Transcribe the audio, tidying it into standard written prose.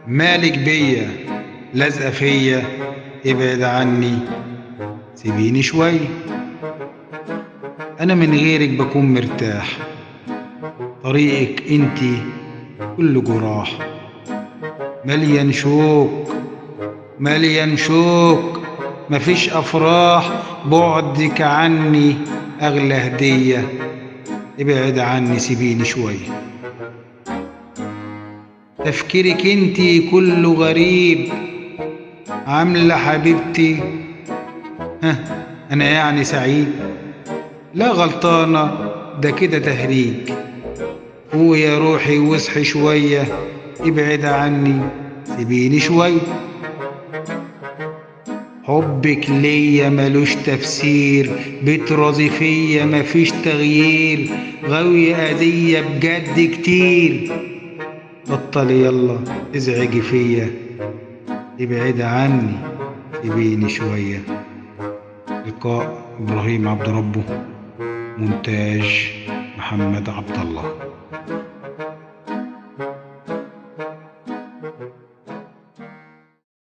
مالك بيا لازقة فيا، ابعد عني سيبيني شوية. أنا من غيرك بكون مرتاح، طريقك انتي كل جراح، مليان شوق مليان شوق، مفيش أفراح، بعدك عني أغلى هدية، ابعد عني سيبيني شوية. تفكيرك انتي كله غريب، عاملة حبيبتي ها أنا يعني سعيد؟ لا غلطانة، ده كده تهريج. ويا روحي واصحي شوية، ابعد عني سيبيني شوية. حبك ليا ملوش تفسير، بترازي فيا مفيش تغيير، غاوية أذية بجد كتير. بطلي يلا ازعجي فيا، ابعد عني سيبيني شوية. لقاء إبراهيم عبد ربه، مونتاج محمد عبد الله.